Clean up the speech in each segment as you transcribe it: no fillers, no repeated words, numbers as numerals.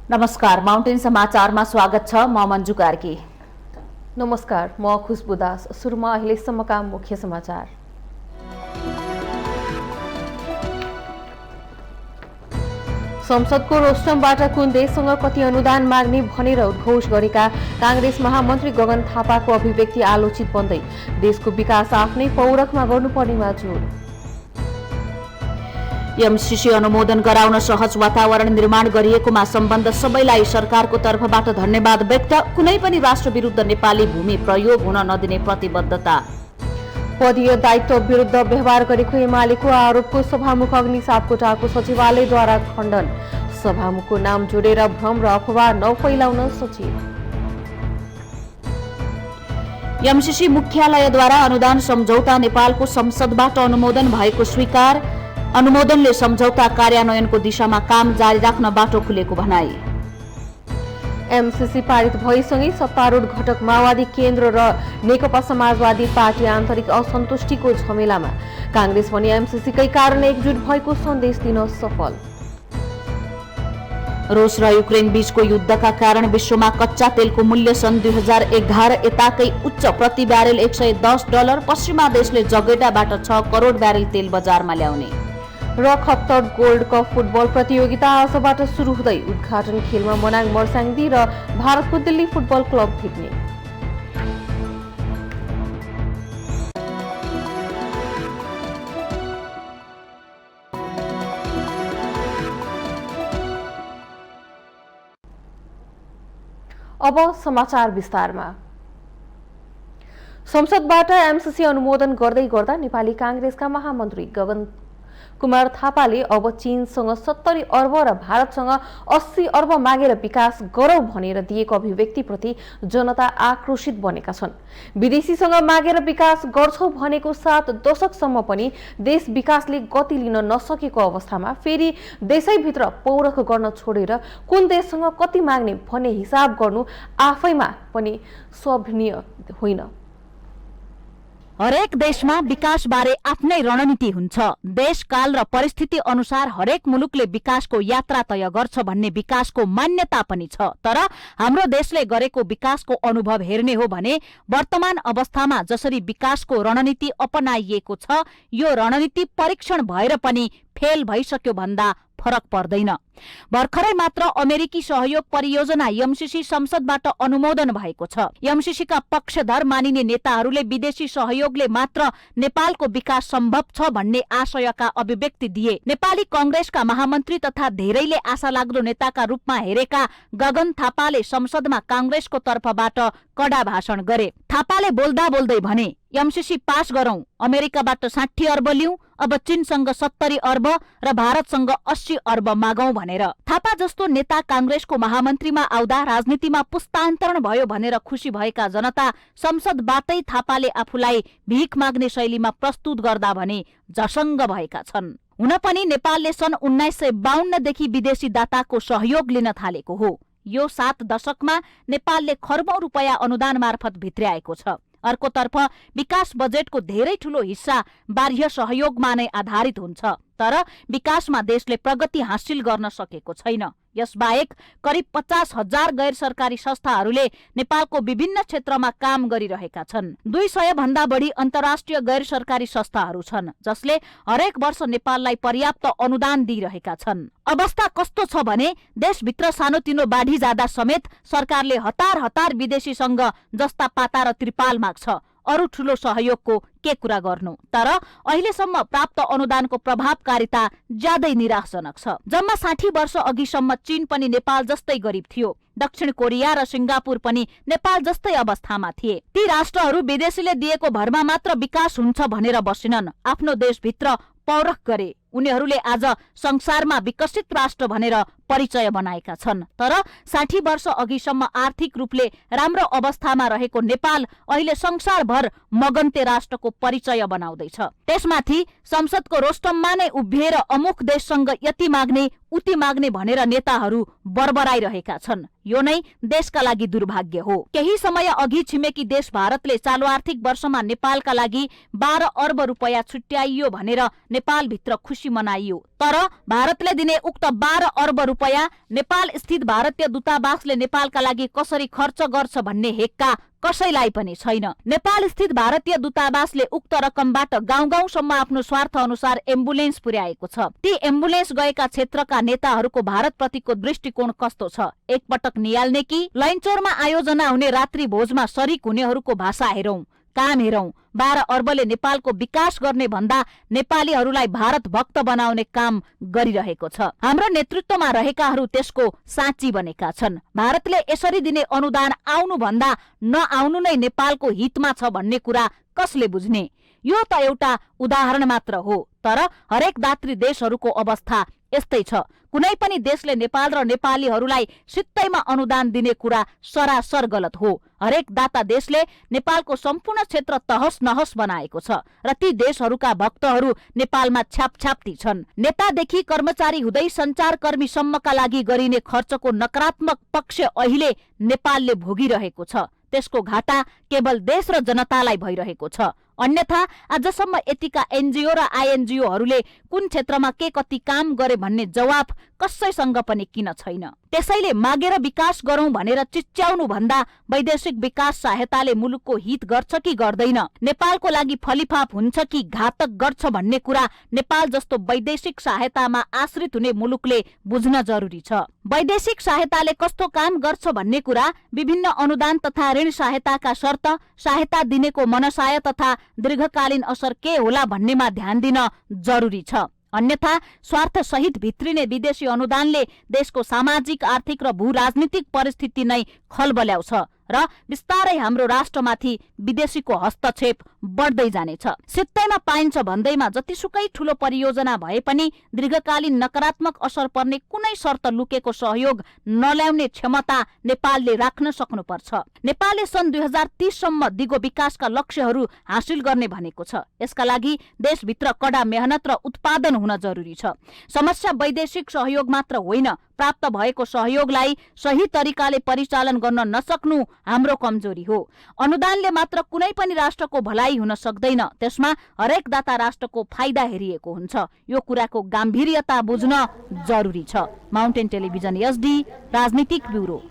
नमस्कार, माउन्टेन समाचारमा स्वागत छ। म मञ्जु कार्की। नमस्कार, म खुशबु दास। सुरुमा अहिलेसम्मका मुख्य समाचार। संसदको रोस्टमबाट कुन देशसँग कति अनुदान माग्ने भनेर उद्घोष गरेका कांग्रेस महामन्त्री गगन थापाको अभिव्यक्ति आलोचित बन्दै देशको विकास आफ्नै पौरखमा गर्नुपर्नेमा जोड। एमसीसी अनुमोदन गराउन सहज वातावरण निर्माण गरिएकोमा सम्बन्ध सबैलाई सरकारको तर्फबाट धन्यवाद व्यक्त। कुनै पनि राष्ट्र विरुद्ध नेपाली भूमि प्रयोग हुन नदिने प्रतिबद्धता। पदीय दायित्व विरुद्ध व्यवहार गरेको एमालेको आरोपको सभामुख अग्नि सापकोटाको सचिवालयद्वारा खण्डन। सभामुखको नाम जोडेर भ्रम र अफवाह नफैलाउन सचिव। एमसीसी मुख्यालयद्वारा अनुदान सम्झौता नेपालको संसदबाट अनुमोदन भएको स्वीकार। अनुमोदनले सम्झौता कार्यान्वयनको दिशामा काम जारी राख्न बाटो खुलेको भनाई। एमसीसी पारित भएसँगै सत्तारूढ घटक माओवादी केन्द्र र नेकपा समाजवादी पार्टी आन्तरिक असन्तुष्टिको झमेलामा। कांग्रेस पनि एमसीसीकै कारण एकजुट भएको सन्देश दिन सफल। रुस र युक्रेन बीचको युद्धका कारण विश्वमा कच्चा तेलको मूल्य सन् 2011 यताकै उच्च, प्रति ब्यारेल $110। पश्चिमा देशले जगेडाबाट 6 करोड ब्यारेल तेल बजारमा ल्याउने। र खप्तर गोल्ड कप फुटबल प्रतियोगिता आजबाट सुरु हुँदै उद्घाटन खेलमा मनाङ मर्स्याङ्दी र भारतको दिल्ली फुटबल क्लब भेट्ने। अब समाचार विस्तारमा। संसदबाट एमसीसी अनुमोदन गर्दै गर्दा नेपाली कांग्रेसका महामन्त्री गगन कुमार थापाले अब चीनसँग 70 अर्ब र भारतसँग 80 अर्ब मागेर विकास गरौं भनेर दिएको अभिव्यक्तिप्रति जनता आक्रोशित बनेका छन्। विदेशीसँग मागेर विकास गर्छौं भनेको 7 दशकसम्म पनि देश विकासले गति लिन नसकेको अवस्थामा फेरि देशैभित्र पौरख गर्न छोडेर कुन देशसँग कति माग्ने भन्ने हिसाब गर्नु आफैमा पनि शोभनीय होइन। हरेक देशमा विकास बारे आफ्नै रणनीति हुन्छ। देश काल र परिस्थिति अनुसार हरेक मुलुकले विकासको यात्रा तय गर्छ भन्ने विकासको मान्यता पनि छ। तर हाम्रो देशले गरेको विकासको अनुभव हेर्ने हो भने वर्तमान अवस्थामा जसरी विकासको रणनीति अपनाइएको छ, यो रणनीति परीक्षण भएर पनि फेल भइसक्यो भन्दा फरक पर्दैन। भर्खरै मात्र अमेरिकी सहयोग परियोजना एमसीसी संसदबाट अनुमोदन भएको छ। एमसीसीका पक्षधर मानिने नेताहरूले विदेशी सहयोगले मात्र नेपालको विकास सम्भव छ भन्ने आशयका अभिव्यक्ति दिए। नेपाली कांग्रेसका महामन्त्री तथा धेरैले आशा लाग्दो नेताका रूपमा हेरेका गगन थापाले संसदमा कांग्रेसको तर्फबाट कडा भाषण गरे। थापाले बोल्दा बोल्दै भने, एमसीसी पास गरौं, अमेरिकाबाट 60 अर्ब लिऊ, अब चीनसँग 70 अर्ब र भारतसँग 80 अर्ब मागौं भनेर। थापा जस्तो नेता कांग्रेसको महामन्त्रीमा आउँदा राजनीतिमा पुस्तान्तरण भयो भनेर खुशी भएका जनता संसदबाटै थापाले आफूलाई भीख माग्ने शैलीमा प्रस्तुत गर्दा भने झसङ्ग भएका छन्। हुन पनि नेपालले सन् 1952 देखि विदेशी दाताको सहयोग लिन थालेको हो। यो 7 दशकमा नेपालले खर्बौं रुपैयाँ अनुदान मार्फत भित्र्याएको छ। अर्कोतर्फ विकास बजेटको धेरै ठूलो हिस्सा बाह्य सहयोगमा नै आधारित हुन्छ। तर विकासमा देशले प्रगति हासिल गर्न सकेको छैन। यसबाहेक करिब 50,000 गैर सरकारी संस्थाहरूले नेपालको विभिन्न क्षेत्रमा काम गरिरहेका छन्। 200 भन्दा बढी अन्तर्राष्ट्रिय गैर सरकारी संस्थाहरू छन् जसले हरेक वर्ष नेपाललाई पर्याप्त अनुदान दिइरहेका छन्। अवस्था कस्तो छ भने देशभित्र सानोतिनो बाढी जाँदा समेत सरकारले हतार हतार विदेशीसँग जस्ता पाता र त्रिपाल माग्छ। अरु ठूलो सहयोगको के कुरा गर्नु। तर अहिलेसम्म प्राप्त अनुदानको प्रभावकारिता ज्यादै निराशजनक छ। जम्मा 60 वर्ष अघिसम्म चीन पनि नेपाल जस्तै गरिब थियो। दक्षिण कोरिया र सिंगापुर पनि नेपाल जस्तै अवस्थामा थिए। ती राष्ट्रहरू विदेशीले दिएको भरमा मात्र विकास हुन्छ भनेर बसेनन्, आफ्नो देशभित्र पौरख गरे। उनीहरूले आज संसारमा विकसित राष्ट्र भनेर परिचय बनाएका छन्। तर 60 वर्ष अघिसम्म आर्थिक रूपले राम्रो अवस्थामा रहेको नेपाल अहिले संसारभर मगन्ते राष्ट्रको परिचय बनाउँदैछ। त्यसमाथि संसदको रोस्टममा नै उभिएर अमुक देशसँग यति माग्ने उति माग्ने भनेर नेताहरू बरबराइरहेका छन्। यो नै देशका लागि दुर्भाग्य हो। केही समय अघि छिमेकी देश भारतले चालु आर्थिक वर्षमा नेपालका लागि 12 अर्ब रुपैयाँ छुट्याइयो भनेर नेपालभित्र खुशी मनाइयो। तर भारतले दिने उक्त 12 अर्ब रुपैयाँ नेपाल स्थित भारतीय दूतावासले नेपालका लागि कसरी खर्च गर्छ भन्ने हेक्का कसैलाई पनि छैन। नेपाल स्थित भारतीय दूतावासले उक्त रकमबाट गाउँ गाउँसम्म आफ्नो स्वार्थ अनुसार एम्बुलेन्स पुर्याएको छ। ती एम्बुलेन्स गएका क्षेत्रका नेताहरूको भारतप्रतिको दृष्टिकोण कस्तो छ? एकपटक निहाल्ने कि लैनचौरमा आयोजना हुने रात्रि भोजमा शरीक हुनेहरूको भाषा हेरौं, काम हेरौं। 12 अर्बले नेपालको विकास गर्ने भन्दा नेपालीहरूलाई भारत भक्त बनाउने काम गरिरहेको छ। हाम्रो नेतृत्वमा रहेकाहरू त्यसको साँची बनेका छन्। भारतले यसरी दिने अनुदान आउनु भन्दा नआउनु नै नेपालको हितमा छ भन्ने कुरा कसले बुझ्ने? यो त एउटा उदाहरण मात्र हो। तर हरेक दात्री देशहरूको अवस्था यस्तै छ। कुनै पनि देशले नेपाल र नेपालीहरूलाई सित्तैमा अनुदान दिने कुरा सरासर गलत हो। हरेक दाता देशले नेपालको सम्पूर्ण क्षेत्र तहस नहस बनाएको छ र ती देशहरूका भक्तहरू नेपालमा छ्यापछ्याप्ती छन्। नेतादेखि कर्मचारी हुँदै सञ्चारकर्मीसम्मका लागि गरिने खर्चको नकारात्मक पक्ष अहिले नेपालले भोगिरहेको छ। त्यसको घाटा केवल देश र जनतालाई भइरहेको छ। अन्यथा आजसम्म यतिका एनजिओ र आइएनजिओहरूले कुन क्षेत्रमा के कति काम गरे भन्ने जवाफ कसैसँग पनि किन छैन। त्यसैले मागेर विकास गरौं भनेर चिच्याउनु भन्दा वैदेशिक विकास सहायताले मुलुकको हित गर्छ कि गर्दैन, नेपालको लागि फलिफाप हुन्छ कि घातक गर्छ भन्ने कुरा नेपाल जस्तो वैदेशिक सहायतामा आश्रित हुने मुलुकले बुझ्न जरुरी छ। वैदेशिक सहायताले कस्तो काम गर्छ भन्ने कुरा विभिन्न अनुदान तथा ऋण सहायताका शर्त, सहायता दिनेको मनसाय तथा दीर्घकालीन असर के होला भन्नेमा ध्यान दिन जरुरी छ। अन्यथा स्वार्थ सहित भित्रिने विदेशी अनुदानले देशको सामाजिक, आर्थिक र भू राजनीतिक परिस्थिति नै खलबल्याउँछ र बिस्तारै हाम्रो राष्ट्रमाथि विदेशीको हस्तक्षेप बढ्दै जानेछ। सित्तैमा पाइन्छ भन्दैमा जतिसुकै ठूलो परियोजना भए पनि दीर्घकालीन नकारात्मक असर पर्ने कुनै शर्त लुकेको सहयोग नल्याउने क्षमता नेपालले राख्न सक्नुपर्छ। नेपालले सन् 2030 सम्म दिगो विकासका लक्ष्यहरू हासिल गर्ने भनेको छ। यसका लागि देशभित्र कडा मेहनत र उत्पादन हुन जरुरी छ। समस्या वैदेशिक सहयोग मात्र होइन, प्राप्त भएको सहयोगलाई सही तरिकाले परिचालन गर्न नसक्नु हाम्रो कमजोरी हो। अनुदानले मात्र कुनै पनि राष्ट्रको भलाइ हुन सक्दैन, त्यसमा हरेक दाता राष्ट्रको फाइदा हेरिएको हुन्छ। यो कुराको गाम्भीर्यता बुझ्न जरुरी छ। माउन्टेन टेलिभिजन एसडी राजनीतिक ब्युरो।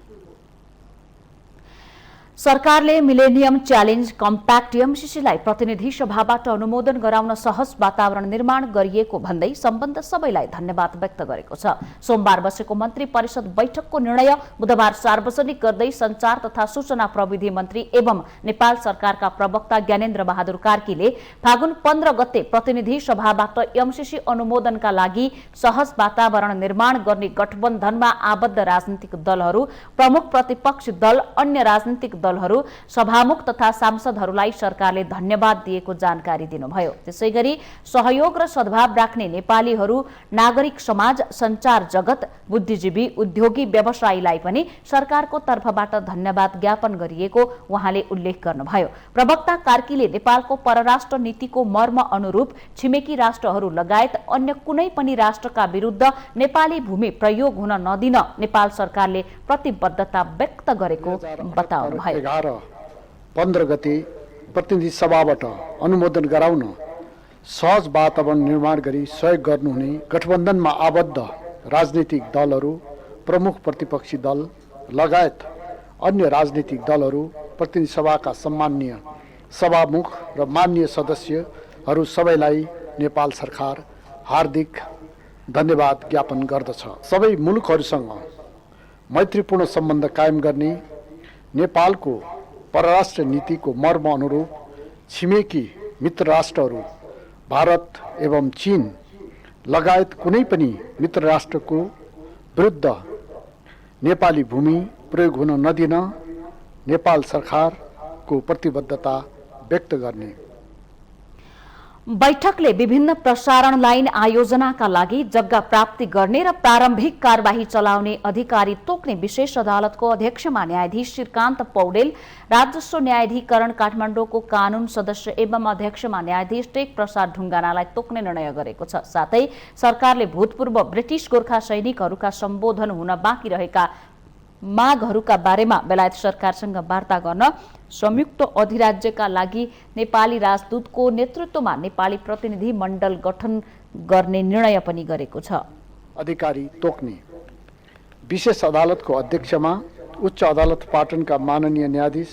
सरकारले मिलेनियम च्यालेन्ज कम्प्याक्ट एमसीसीलाई प्रतिनिधि सभाबाट अनुमोदन गराउन सहज वातावरण निर्माण गरिएको भन्दै सम्बन्ध सबैलाई धन्यवाद व्यक्त गरेको छ। सोमबार बसेको मन्त्री परिषद बैठकको निर्णय बुधबार सार्वजनिक गर्दै सञ्चार तथा सूचना प्रविधि मन्त्री एवं नेपाल सरकारका प्रवक्ता ज्ञानेन्द्र बहादुर कार्कीले फागुन 15 गते प्रतिनिधि सभाबाट एमसीसी अनुमोदनका लागि सहज वातावरण निर्माण गर्ने गठबन्धनमा आबद्ध राजनीतिक दलहरू, प्रमुख प्रतिपक्षी दल, अन्य राजनीतिक दलहरू, सभामुख तथा सांसदहरूलाई सरकारले धन्यवाद दिएको जानकारी दिनुभयो। त्यसैगरी सहयोग र सद्भाव राख्ने नेपालीहरू, नागरिक समाज, सञ्चार जगत, बुद्धिजीवी, उद्योगी, व्यवसायीलाई पनि सरकारको तर्फबाट धन्यवाद ज्ञापन गरिएको उहाँले उल्लेख गर्नुभयो। प्रवक्ता कार्कीले नेपालको परराष्ट्र नीतिको मर्म अनुरूप छिमेकी राष्ट्रहरू लगायत अन्य कुनै पनि राष्ट्रका विरुद्ध नेपाली भूमि प्रयोग हुन नदिन नेपाल सरकारले प्रतिबद्धता व्यक्त गरेको बताउनुभयो। 11-15 गते प्रतिनिधि सभाबाट अनुमोदन गराउन सहज वातावरण निर्माण गरी सहयोग गर्नुहुने गठबन्धनमा आबद्ध राजनीतिक दलहरू, प्रमुख प्रतिपक्षी दल लगायत अन्य राजनीतिक दलहरू, प्रतिनिधि सभाका सम्माननीय सभामुख र माननीय सदस्यहरू सबैलाई नेपाल सरकार हार्दिक धन्यवाद ज्ञापन गर्दछ। सबै मुलुकहरूसँग मैत्रीपूर्ण सम्बन्ध कायम गर्ने नेपालको परराष्ट्र नीतिको मर्म अनुरूप छिमेकी मित्र राष्ट्रहरू भारत एवं चीन लगायत कुनै पनि मित्र राष्ट्रको विरुद्ध नेपाली भूमि प्रयोग हुन नदिन नेपाल सरकारको प्रतिबद्धता व्यक्त गर्ने। बैठकले विभिन्न प्रसारण लाइन आयोजनाका लागि जग्गा प्राप्ति गर्ने र प्रारम्भिक कार्यवाही चलाउने अधिकारी तोक्ने विशेष अदालतको अध्यक्षमा न्यायाधीश श्रीकान्त पौडेल, राजस्व न्यायाधिकरण काठमाडौँको कानून सदस्य एवं अध्यक्षमा न्यायाधीश टेक प्रसाद ढुङ्गानालाई तोक्ने निर्णय गरेको छ। साथै सरकारले भूतपूर्व ब्रिटिश गोर्खा सैनिकहरूका सम्बोधन हुन बाँकी रहेका मागहरूका बारेमा बेलायत सरकारसँग वार्ता गर्न संयुक्त अधिराज्यका लागि नेपाली राजदूतको नेतृत्वमा नेपाली प्रतिनिधि मण्डल गठन गर्ने निर्णय पनि गरेको छ। अधिकारी तोक्ने विशेष अदालतको अध्यक्षमा उच्च अदालत पाटनका माननीय न्यायाधीश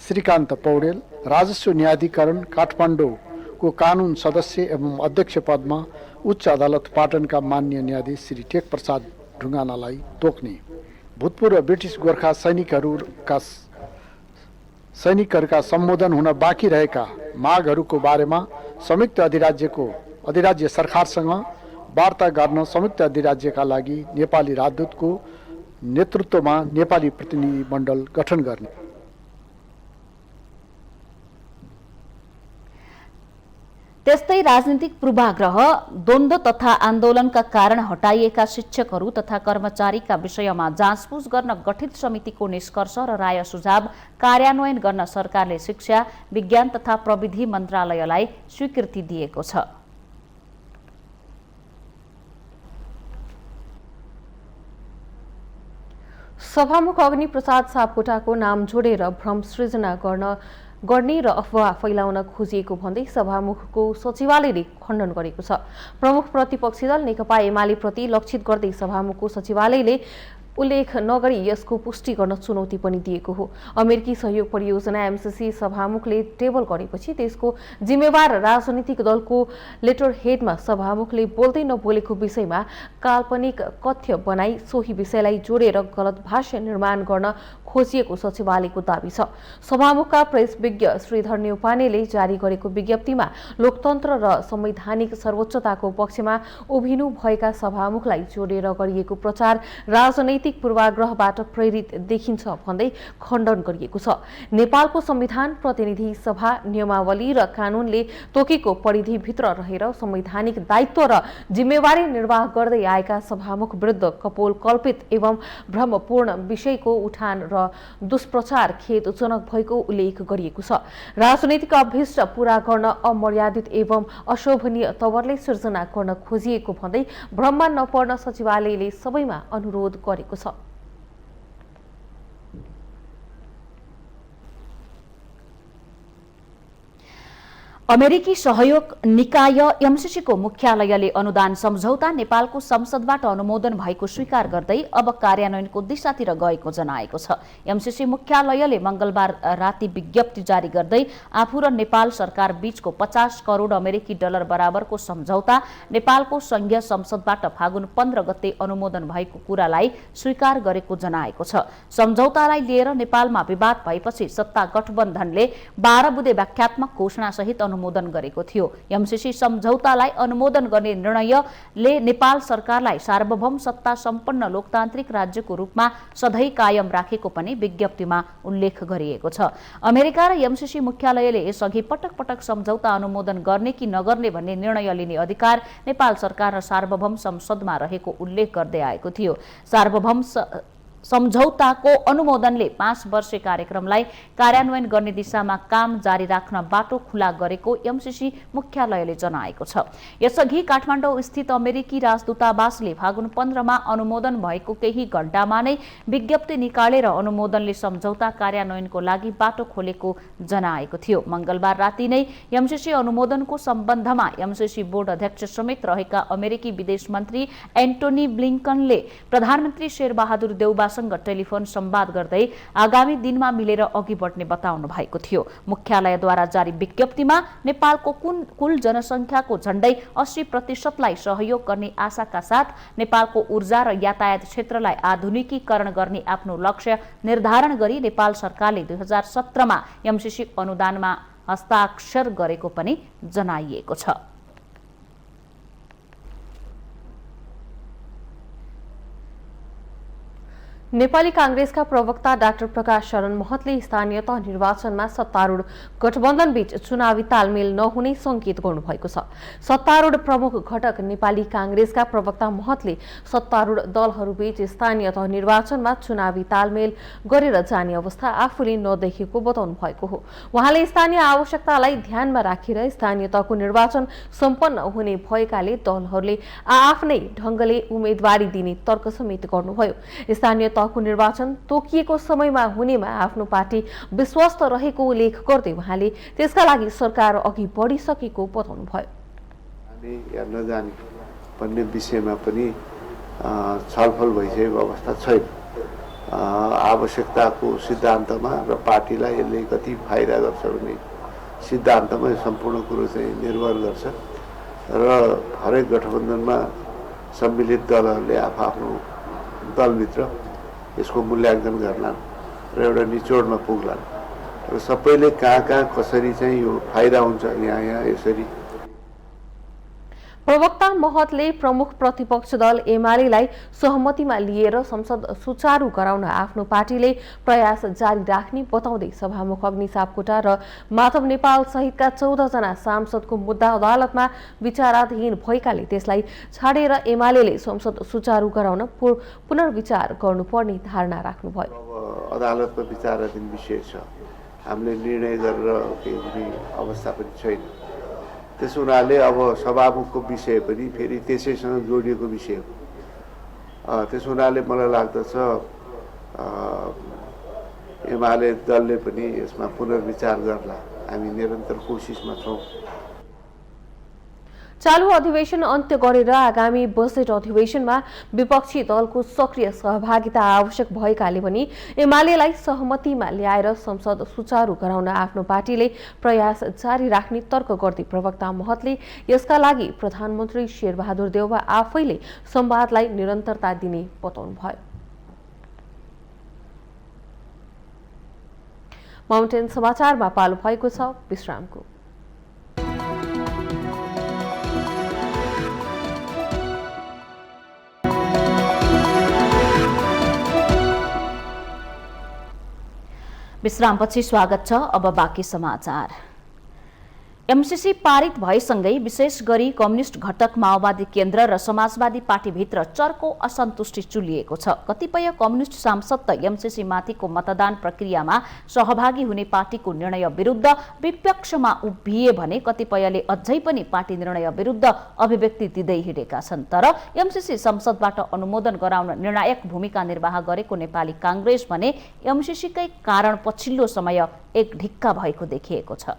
श्रीकान्त पौडेल, राजस्व न्यायाधिकरण काठमाडौँको कानून सदस्य एवं अध्यक्ष पदमा उच्च अदालत पाटनका माननीय न्यायाधीश श्री टेक प्रसाद ढुङ्गानालाई तोक्ने, भूतपूर्व ब्रिटिश गोर्खा सैनिकहरूका सम्बोधन हुन बाँकी रहेका मागहरूको बारेमा संयुक्त अधिराज्य सरकारसँग वार्ता गर्न संयुक्त अधिराज्यका लागि नेपाली राजदूतको नेतृत्वमा नेपाली प्रतिनिधि मण्डल गठन गर्ने। त्यस्तै राजनीतिक पूर्वाग्रह, द्वन्द्व तथा आन्दोलनका कारण हटाइएका शिक्षकहरू तथा कर्मचारीका विषयमा जाँचबुझ गर्न गठित समितिको निष्कर्ष र राय सुझाव कार्यान्वयन गर्न सरकारले शिक्षा, विज्ञान तथा प्रविधि मन्त्रालयलाई स्वीकृति दिएको छ। सभामुख अग्निप्रसाद सापकोटाको नाम जोडेर भ्रम सृजना गर्ने र अफवाह फैलाउन खोजिएको भन्दै सभामुखको सचिवालयले खण्डन गरेको छ। प्रमुख प्रतिपक्षी दल नेकपा एमाले प्रति लक्षित गर्दै सभामुखको सचिवालयले उल्लेख नगरी यसको पुष्टि गर्न चुनौती पनि दिएको हो। अमेरिकी सहयोग परियोजना एमसीसी सभामुखले टेबल गरेपछि त्यसको जिम्मेवार राजनीतिक दलको लेटर हेडमा सभामुखले बोल्दै नबोलेको विषयमा काल्पनिक कथ्य बनाई सोही विषयलाई जोडेर गलत भाष्य निर्माण गर्न खोजिएको सचिवालयको दाबी छ। सभामुखका प्रेस विज्ञ श्रीधर न्यौपानेले जारी गरेको विज्ञप्तिमा लोकतन्त्र र संवैधानिक सर्वोच्चताको पक्षमा उभिनु भएका सभामुखलाई जोडेर गरिएको प्रचार राजनैतिक पूर्वाग्रहबाट प्रेरित देखिन्छ भन्दै खण्डन गरिएको छ। नेपालको संविधान, प्रतिनिधि सभा, नियमावली र कानूनले तोकेको परिधिभित्र रहेर संवैधानिक दायित्व र जिम्मेवारी निर्वाह गर्दै आएका सभामुख विरुद्ध कपोल कल्पित एवं भ्रमपूर्ण विषयको उठान र दुष्प्रचार खेदजनक भएको उल्लेख गरिएको छ। राजनैतिक अभीष्ट पूरा गर्न अमर्यादित एवं अशोभनीय तवरले सिर्जना गर्न खोजिएको भन्दै भ्रममा नपर्न सचिवालयले सबैमा अनुरोध गरेको छ। अमेरिकी सहयोग निकाय एमसीसीको मुख्यालयले अनुदान सम्झौता नेपालको संसदबाट अनुमोदन भएको स्वीकार गर्दै अब कार्यान्वयनको दिशातिर गएको जनाएको छ। एमसीसी मुख्यालयले मंगलबार राति विज्ञप्ति जारी गर्दै आफू र नेपाल सरकार बीचको 50 करोड अमेरिकी डलर बराबरको सम्झौता नेपालको संघीय संसदबाट फागुन 15 गते अनुमोदन भएको कुरालाई स्वीकार गरेको जनाएको छ। सम्झौतालाई लिएर नेपालमा विवाद भएपछि सत्ता गठबन्धनले 12 बुँदे व्याख्यात्मक घोषणा सहित अनुमोदन गरेको थियो। एमसीसी सम्झौतालाई अनुमोदन गर्ने निर्णयले नेपाल सरकारलाई सार्वभौम सत्ता सम्पन्न लोकतान्त्रिक राज्यको रूपमा सधैँ कायम राखेको पनि विज्ञप्तिमा उल्लेख गरिएको छ। अमेरिका र एमसीसी मुख्यालयले यसअघि पटक पटक सम्झौता अनुमोदन गर्ने कि नगर्ने भन्ने निर्णय लिने अधिकार नेपाल सरकार र सार्वभौम संसदमा रहेको उल्लेख गर्दै आएको थियो। सार्वभौम सम्झौताको अनुमोदनले 5 वर्षे कार्यक्रमलाई कार्यान्वयन गर्ने दिशामा काम जारी राख्न बाटो खुला गरेको एमसीसी मुख्यालयले जनाएको छ। यसअघि काठमाडौँ स्थित अमेरिकी राजदूतावासले फागुन 15 मा अनुमोदन भएको केही घण्टामा नै विज्ञप्ति निकालेर अनुमोदनले सम्झौता कार्यान्वयनको लागि बाटो खोलेको जनाएको थियो। मंगलबार राति नै एमसीसी अनुमोदनको सम्बन्धमा एमसीसी बोर्ड अध्यक्ष समेत रहेका अमेरिकी विदेश मन्त्री एन्टोनी ब्लिंकनले प्रधानमन्त्री शेरबहादुर देउबा सँग टेलिफोन संवाद गर्दै आगामी दिनमा मिलेर अघि बढ्ने बताउनु भएको थियो। मुख्यालयद्वारा जारी विज्ञप्तिमा नेपालको कुल जनसंख्याको झण्डै 80% लाई सहयोग गर्ने आशाका साथ नेपालको ऊर्जा र यातायात क्षेत्रलाई आधुनिकीकरण गर्ने आफ्नो लक्ष्य निर्धारण गरी नेपाल सरकारले 2017 मा एमसीसी अनुदानमा हस्ताक्षर गरेको पनि जनाइएको छ। नेपाली कांग्रेसका प्रवक्ता डाक्टर प्रकाश शरण महतले स्थानीय तह निर्वाचनमा सत्तारूढ गठबन्धन बीच चुनावी तालमेल नहुने संकेत गर्नुभएको छ। सत्तारूढ प्रमुख घटक नेपाली कांग्रेसका प्रवक्ता महतले सत्तारूढ दलहरूबीच स्थानीय तह निर्वाचनमा चुनावी तालमेल गरेर जाने अवस्था आफूले नदेखेको बताउनु भएको हो। उहाँले स्थानीय आवश्यकतालाई ध्यानमा राखेर स्थानीय तहको निर्वाचन सम्पन्न हुने भएकाले दलहरूले आफ्नै ढंगले उम्मेदवारी दिने तर्क समेत गर्नुभयो। स्थानीय तहको निर्वाचन तोकिएको समयमा हुनेमा आफ्नो पार्टी विश्वस्त रहेको उल्लेख गर्दै उहाँले त्यसका लागि सरकार अघि बढिसकेको बताउनुभयो। हेर्न जाने भन्ने विषयमा पनि छलफल भइसकेको अवस्था छैन। आवश्यकताको सिद्धान्तमा र पार्टीलाई यसले कति फाइदा गर्छ भन्ने सिद्धान्तमा सम्पूर्ण कुरो चाहिँ निर्भर गर्छ र हरेक गठबन्धनमा सम्मिलित दलहरूले आफ्नो दलभित्र यसको मूल्याङ्कन गर्लान् र एउटा निचोडमा पुग्लान् र सबैले कहाँ कसरी चाहिँ यो फाइदा हुन्छ यहाँ यसरी। प्रवक्ता महतले प्रमुख प्रतिपक्ष दल एमालेलाई सहमतिमा लिएर संसद सुचारू गराउन आफ्नो पार्टीले प्रयास जारी राख्ने बताउँदै सभामुख अग्नि सापकोटा र माधव नेपाल सहितका 14 जना सांसदको मुद्दा अदालतमा विचाराधीन भएकाले त्यसलाई छाडेर एमालेले संसद सुचारू गराउन पुनर्विचार गर्नुपर्ने धारणा राख्नुभयो। अब अदालतमा विचाराधीन विषय छ, हामीले निर्णय गरेर केही अवस्था पनि छैन। त्यस हुनाले अब सभामुखको विषय पनि फेरि त्यसैसँग जोडिएको विषय हो। त्यस हुनाले मलाई लाग्दछ एमाले दलले पनि यसमा पुनर्विचार गर्ला। हामी निरन्तर कोसिसमा छौँ। चालू अधिवेशन अन्त्य गरेर आगामी बजेट अधिवेशनमा विपक्षी दलको सक्रिय सहभागिता आवश्यक भएकाले पनि एमालेलाई सहमतिमा ल्याएर संसद सुचारू गराउन आफ्नो पार्टीले प्रयास जारी राख्ने तर्क गर्दै प्रवक्ता महतले यसका लागि प्रधानमन्त्री शेरबहादुर देउवा आफैले संवादलाई निरन्तरता दिने बताउनुभयो। माउन्टेन समाचारमा पालो भएको छ विश्रामको। विश्रामपछि स्वागत छ। अब बाँकी समाचार। एमसीसी पारित भएसँगै विशेष गरी कम्युनिस्ट घटक माओवादी केन्द्र र समाजवादी पार्टीभित्र चर्को असन्तुष्टि चुलिएको छ। कतिपय कम्युनिस्ट सांसद त एमसीसी माथिको मतदान प्रक्रियामा सहभागी हुने पार्टीको निर्णय विरुद्ध विपक्षमा उभिए भने कतिपयले अझै पनि पार्टी निर्णय विरुद्ध अभिव्यक्ति दिँदै हिँडेका छन्। तर एमसीसी संसदबाट अनुमोदन गराउन निर्णायक भूमिका निर्वाह गरेको नेपाली कांग्रेस भने एमसीसीकै कारण पछिल्लो समय एक ढिक्का भएको देखिएको छ।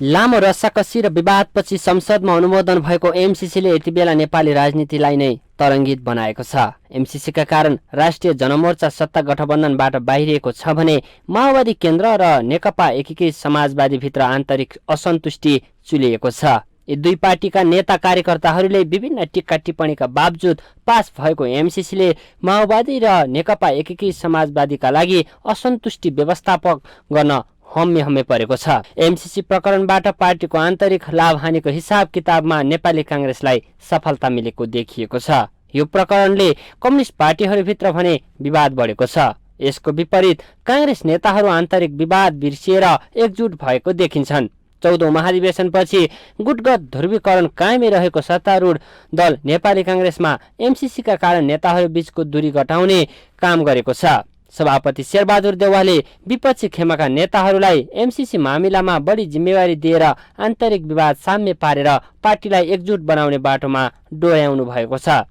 लामो रस्साकसी र विवादपछि संसदमा अनुमोदन भएको एमसीसीले यति बेला नेपाली राजनीतिलाई नै तरङ्गित बनाएको छ। एमसीसीका कारण राष्ट्रिय जनमोर्चा सत्ता गठबन्धनबाट बाहिरिएको छ भने माओवादी केन्द्र र नेकपा एकीकृत समाजवादीभित्र आन्तरिक असन्तुष्टि चुलिएको छ। यी दुई पार्टीका नेता कार्यकर्ताहरूले विभिन्न टिक्का टिप्पणीका बावजुद पास भएको एमसीसीले माओवादी र नेकपा एकीकृत समाजवादीका लागि असन्तुष्टि व्यवस्थापक गर्न हम्मे परेको छ। एमसीसी प्रकरणबाट पार्टीको आन्तरिक लाभ हानिको हिसाब किताबमा नेपाली कांग्रेसलाई सफलता मिलेको देखिएको छ। यो प्रकरणले कम्युनिस्ट पार्टीहरूभित्र भने विवाद बढेको छ। यसको विपरीत कांग्रेस नेताहरू आन्तरिक विवाद बिर्सिएर एकजुट भएको देखिन्छन्। 14औं महाधिवेशनपछि गुटगत ध्रुवीकरण कायमै रहेको सत्तारूढ दल नेपाली कांग्रेसमा एमसीसीका कारण नेताहरू बीचको दूरी घटाउने काम गरेको छ। सभापति शेरबहादुर देउवाले विपक्षी खेमाका नेताहरूलाई एमसीसी मामिलामा बढी जिम्मेवारी दिएर आन्तरिक विवाद साम्य पारेर पार्टीलाई एकजुट बनाउने बाटोमा डोर्याउनु भएको छ।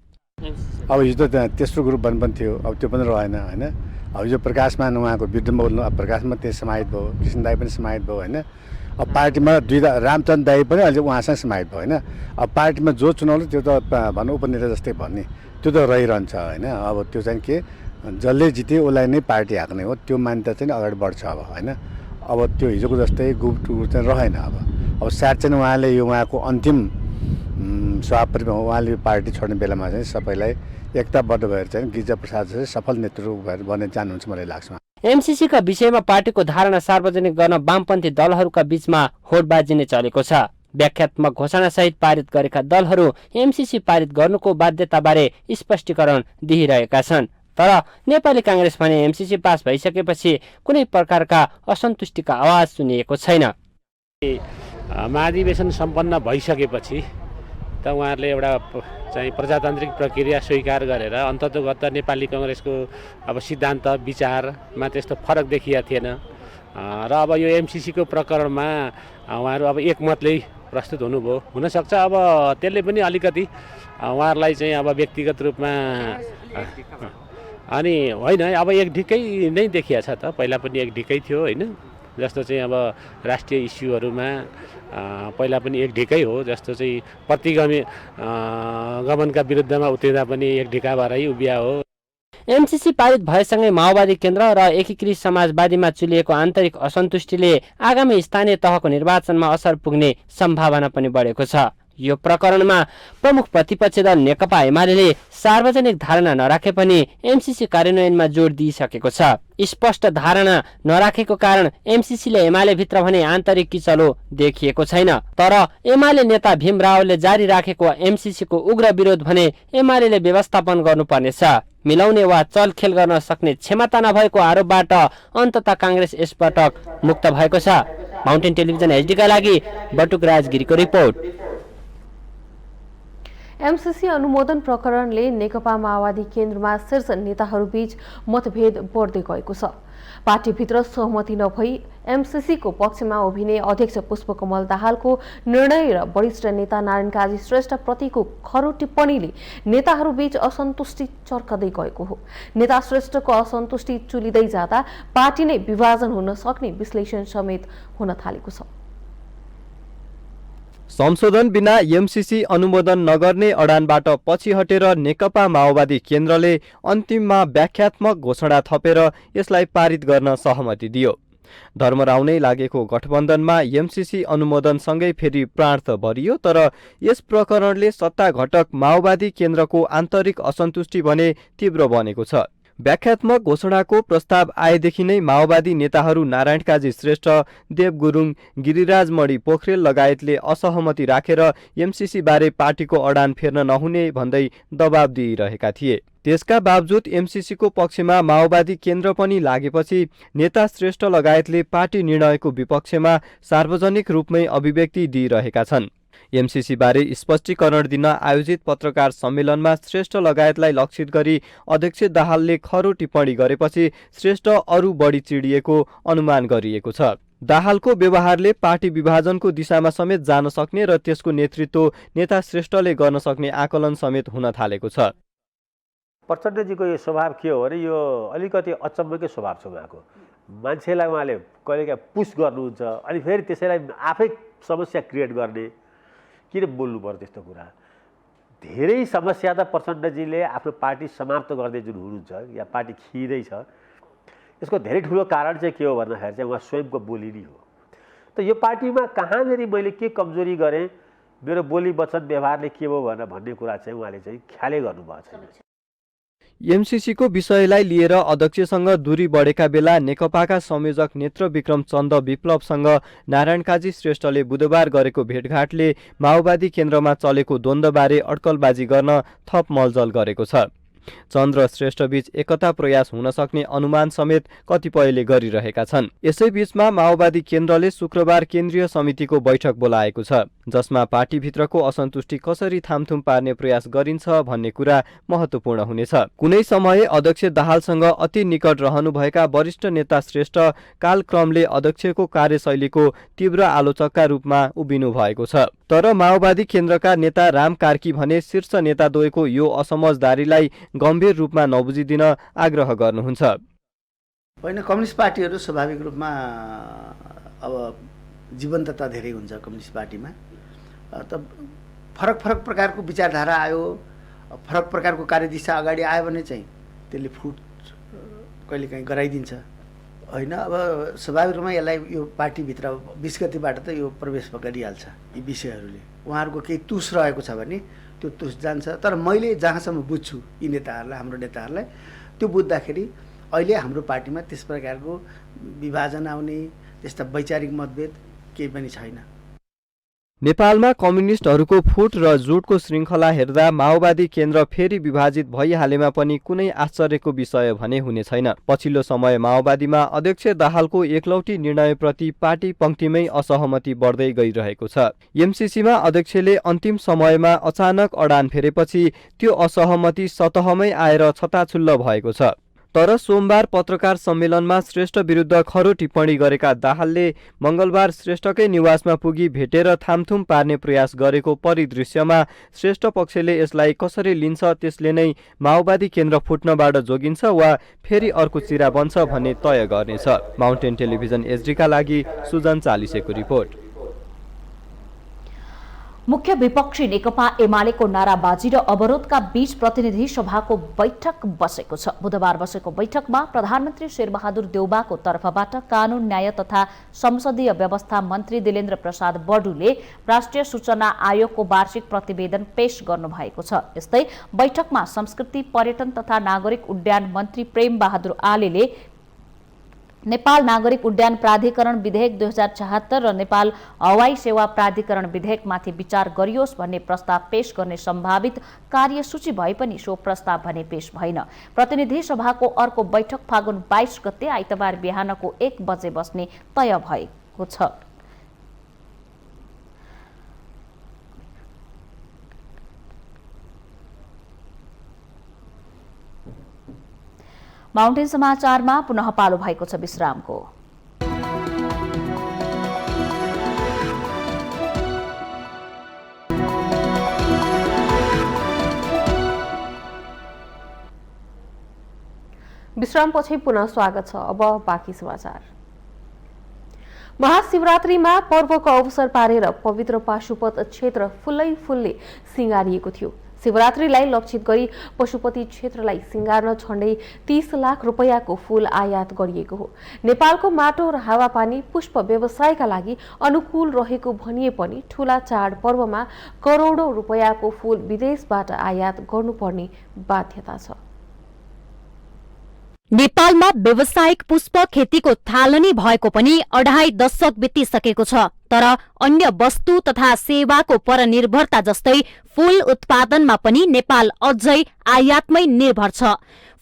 अब हिजो त तेस्रो ग्रुप पनि थियो, अब त्यो पनि रहेन होइन। अब हिजो प्रकाशमान उहाँको विरुद्धमा बोल्नु, अब प्रकाशमा त्यो समाहित भयो, कृष्ण दाई पनि समाहित भयो होइन। अब पार्टीमा दुईवटा रामचन्द्र दाई पनि अहिले उहाँसँग समाहित भयो होइन। अब पार्टीमा जो चुनाउले त्यो त भनौँ उपनेता जस्तै भन्ने त्यो त रहिरहन्छ होइन। अब त्यो चाहिँ के जसले जिते उसलाई नै पार्टी हाँक्ने हो, त्यो मान्यता चाहिँ अगाडि बढ्छ अब होइन। अब त्यो हिजोको जस्तै ग्रुप चाहिँ रहेन। अब सायद चाहिँ उहाँले यो उहाँको अन्तिम सभापतिमा उहाँले पार्टी छोड्ने बेलामा चाहिँ सबैलाई एकताबद्ध भएर चाहिँ गिरिजा प्रसाद चाहिँ सफल नेतृत्व भएर बन्न जानुहुन्छ मलाई लाग्छ। एमसीसीका विषयमा पार्टीको धारणा सार्वजनिक गर्न वामपन्थी दलहरूका बीचमा होडबाजी नै चलेको छ। व्याख्यात्मक घोषणासहित पारित गरेका दलहरू एमसीसी पारित गर्नुको बाध्यताबारे स्पष्टीकरण दिइरहेका छन्। तर नेपाली कांग्रेस भने एमसीसी पास भइसकेपछि कुनै प्रकारका असन्तुष्टिका आवाज सुनिएको छैन। महाधिवेशन सम्पन्न भइसकेपछि त उहाँहरूले एउटा चाहिँ प्रजातान्त्रिक प्रक्रिया स्वीकार गरेर अन्ततोगत नेपाली कांग्रेसको अब सिद्धान्त विचारमा त्यस्तो फरक देखिया थिएन र अब यो एमसीसीको प्रकरणमा उहाँहरू अब एकमतले प्रस्तुत हुनुभयो। हुनसक्छ अब त्यसले पनि अलिकति उहाँहरूलाई चाहिँ अब व्यक्तिगत रूपमा अनि होइन अब एक ढिक्कै नै देखिया छ त, पहिला पनि एक ढिक्कै थियो होइन, जस्तो चाहिँ अब राष्ट्रिय इस्युहरूमा पहिला पनि एक ढिक्कै हो, जस्तो चाहिँ प्रतिगमनका विरुद्धमा उत्रिँदा पनि एक ढिका भएरै उभिया हो। एमसीसी पारित भएसँगै माओवादी केन्द्र र एकीकृत समाजवादीमा चुलिएको आन्तरिक असन्तुष्टिले आगामी स्थानीय तहको निर्वाचनमा असर पुग्ने सम्भावना पनि बढेको छ। यो प्रकरणमा प्रमुख प्रतिपक्ष दल नेकपा एमाले सार्वजनिक धारणा नराखे पनि एमसीसी कार्यान्वयनमा जोड दिइसकेको छ। स्पष्ट धारणा नराखेको कारण एमसीसीले एमाले भित्र भने आन्तरिक किचलो देखिएको छैन। तर एमाले नेता भीम रावलले जारी राखेको एमसीसीको उग्र विरोध भने एमाले व्यवस्थापन गर्नुपर्नेछ। मिलाउने वा चलखेल गर्न सक्ने क्षमता नभएको आरोपबाट अन्ततः कांग्रेस यसपटक मुक्त भएको छ। माउन्टेन टेलिभिजन एचडीका लागि बटुक राजगिरीको रिपोर्ट। एमसीसी अनुमोदन प्रकरणले नेकपा माओवादी केन्द्रमा शीर्ष नेताहरूबीच मतभेद बढ्दै गएको छ। पार्टीभित्र सहमति नभई एमसीसीको पक्षमा उभिने अध्यक्ष पुष्पकमल दाहालको निर्णय र वरिष्ठ नेता नारायण काजी श्रेष्ठ प्रतिको खरो टिप्पणीले नेताहरूबीच असन्तुष्टि चर्कदै गएको हो। नेता श्रेष्ठको असन्तुष्टि चुलिँदै जाँदा पार्टी नै विभाजन हुन सक्ने विश्लेषण समेत हुन थालेको छ। संशोधन बिना एमसीसी अनुमोदन नगर्ने अडानबाट पछि हटेर नेकपा माओवादी केन्द्रले अन्तिममा व्याख्यात्मक घोषणा थपेर यसलाई पारित गर्न सहमति दियो। धर्मराउ नै लागेको गठबन्धनमा एमसीसी अनुमोदनसँगै फेरि प्राण त भरियो, तर यस प्रकरणले सत्ता घटक माओवादी केन्द्रको आन्तरिक असन्तुष्टि भने तीव्र बनेको छ। व्याख्यात्मक घोषणाको प्रस्ताव आएदेखि नै माओवादी नेताहरू नारायण काजी श्रेष्ठ, देव गुरुङ, गिरिराज मणि पोखरेल लगायतले असहमति राखेर एमसीसी बारे पार्टीको अडान फेर्न नहुने भन्दै दबाब दिइरहेका थिए। त्यसका बावजुद एमसीसीको पक्षमा माओवादी केन्द्र पनि लागेपछि नेता श्रेष्ठ लगायतले पार्टी निर्णयको विपक्षमा सार्वजनिक रूपमै अभिव्यक्ति दिइरहेका छन्। एमसीसी बारे स्पष्टीकरण दिन आयोजित पत्रकार सम्मेलनमा श्रेष्ठ लगायतलाई लक्षित गरी अध्यक्ष दाहालले खरो टिप्पणी गरेपछि श्रेष्ठ अरू बढी चिडिएको अनुमान गरिएको छ। दाहालको व्यवहारले पार्टी विभाजनको दिशामा समेत जान सक्ने र त्यसको नेतृत्व नेता श्रेष्ठले गर्न सक्ने आकलन समेत हुन थालेको छ। प्रचण्डजीको यो स्वभाव के हो भने यो अलिकति अचम्मकै स्वभाव छ उहाँको। मान्छेलाई उहाँले कहिलेकाहीँ पुस गर्नुहुन्छ अनि फेरि त्यसैलाई आफै समस्या क्रिएट गर्ने। किन बोल्नु पर्यो त्यस्तो कुरा? धेरै समस्या त प्रचण्डजीले आफ्नो पार्टी समाप्त गर्दै जुन हुनुहुन्छ या पार्टी खिँदैछ, यसको धेरै ठुलो कारण चाहिँ के हो भन्दाखेरि चाहिँ उहाँ स्वयंको बोली नै हो। त यो पार्टीमा कहाँनिर मैले के कमजोरी गरेँ, मेरो बोली वचन व्यवहारले के भयो भन्ने कुरा चाहिँ उहाँले चाहिँ ख्यालै गर्नुभएको छैन। एमसीसीको विषयलाई लिएर अध्यक्षसँग दूरी बढेका बेला नेकपाका संयोजक नेत्र विक्रम चन्द विप्लवसँग नारायण काजी श्रेष्ठले बुधबार गरेको भेटघाटले माओवादी केन्द्रमा चलेको द्वन्द्वबारे अड्कलबाजी गर्न थप मलजल गरेको छ। चन्द र श्रेष्ठबीच एकता प्रयास हुन सक्ने अनुमान समेत कतिपयले गरिरहेका छन्। यसैबीचमा माओवादी केन्द्रले शुक्रबार केन्द्रीय समितिको बैठक बोलाएको छ, जसमा पार्टीभित्रको असन्तुष्टि कसरी थामथुम पार्ने प्रयास गरिन्छ भन्ने कुरा महत्त्वपूर्ण हुनेछ। कुनै समय अध्यक्ष दाहालसँग अति निकट रहनुभएका वरिष्ठ नेता श्रेष्ठ कालक्रमले अध्यक्षको कार्यशैलीको तीव्र आलोचकका रूपमा उभिनु भएको छ। तर माओवादी केन्द्रका नेता राम कार्की भने शीर्ष नेताद्वयको यो असमझदारीलाई गम्भीर रूपमा नबुझिदिन आग्रह गर्नुहुन्छ। होइन, कम्युनिस्ट पार्टीहरू स्वाभाविक रूपमा अब जीवन्तता धेरै हुन्छ कम्युनिस्ट पार्टीमा। त फरक फरक प्रकारको विचारधारा आयो, फरक प्रकारको कार्यदिशा अगाडि आयो भने चाहिँ त्यसले फुट कहिलेकाहीँ गराइदिन्छ होइन। अब स्वाभाविक रूपमा यसलाई यो पार्टीभित्र 20 गतिबाट त यो प्रवेश गरिहाल्छ। यी विषयहरूले उहाँहरूको केही तुस रहेको छ भने त्यो तुस जान्छ। तर मैले जहाँसम्म बुझ्छु यी नेताहरूलाई, हाम्रो नेताहरूलाई, त्यो बुझ्दाखेरि अहिले हाम्रो पार्टीमा त्यस प्रकारको विभाजन आउने त्यस्ता वैचारिक मतभेद केही पनि छैन। नेपालमा कम्युनिस्टहरूको फुट र जुटको श्रृङ्खला हेर्दा माओवादी केन्द्र फेरि विभाजित भइहालेमा पनि कुनै आश्चर्यको विषय भने हुने छैन। पछिल्लो समय माओवादीमा अध्यक्ष दाहालको एकलौटी निर्णयप्रति पार्टी पंक्तिमै असहमति बढ्दै गइरहेको छ। एमसीसीमा अध्यक्षले अन्तिम समयमा अचानक अडान फेरेपछि त्यो असहमति सतहमै आएर छताछुल्ल भएको छ। तर सोमबार पत्रकार सम्मेलनमा श्रेष्ठ विरुद्ध खरो टिप्पणी गरेका दाहालले मंगलबार श्रेष्ठकै निवासमा पुगी भेटेर थामथुम पार्ने प्रयास गरेको परिदृश्यमा श्रेष्ठ पक्षले यसलाई कसरी लिन्छ त्यसले नै माओवादी केन्द्र फुट्नबाट जोगिन्छ वा फेरि अर्को चिरा बन्छ भन्ने तय गर्नेछ। माउन्टेन टेलिभिजन एसडीका लागि सुजन चालिसेको रिपोर्ट। मुख्य विपक्षी नेकपा एमालेको नाराबाजी र अवरोधका बीच प्रतिनिधि सभाको बैठक बसेको छ। बुधबार बसेको बैठकमा प्रधानमन्त्री शेरबहादुर देउबाको तर्फबाट कानून न्याय तथा संसदीय व्यवस्था मन्त्री दिलेन्द्र प्रसाद बडुले राष्ट्रिय सूचना आयोगको वार्षिक प्रतिवेदन पेश गर्नुभएको छ। यस्तै बैठकमा संस्कृति पर्यटन तथा नागरिक उड्डयन मन्त्री प्रेम बहादुर आलेले नेपाल नागरिक उड्डयन प्राधिकरण विधेयक 2076 र नेपाल हवाई सेवा प्राधिकरण विधेयकमाथि विचार गरियोस् भन्ने प्रस्ताव पेश गर्ने सम्भावित कार्यसूची भए पनि सो प्रस्ताव भने पेश भएन। प्रतिनिधि सभाको अर्को बैठक फागुन 22 गते आइतबार बिहानको 1 बजे बस्ने तय भएको छ। माउन्टेन समाचारमा पुनः पालो भएको छ विश्रामको। विश्रामपछि पुनः स्वागत छ। अब बाँकी समाचार। महाशिवरात्रिमा पर्वको अवसर पारेर पवित्र पाशुपत क्षेत्र फुल्लै फुलले सिंगारिएको थियो। शिवरात्रिलाई लक्षित गरी पशुपति क्षेत्रलाई सिंगार्न झण्डै 30 लाख रुपैयाँको फूल आयात गरिएको हो। नेपालको माटो र हावापानी पुष्प व्यवसायका लागि अनुकूल रहेको भनिए पनि ठूला चाडपर्वमा करोडौं रुपैयाँको फूल विदेशबाट आयात गर्नुपर्ने बाध्यता छ। नेपालमा व्यावसायिक पुष्प खेतीको थालनी भएको पनि 2.5 दशक बितिसकेको छ। तर अन्य वस्तु तथा सेवाको परनिर्भरता जस्तै फूल उत्पादनमा पनि नेपाल अझै आयातमै निर्भर छ।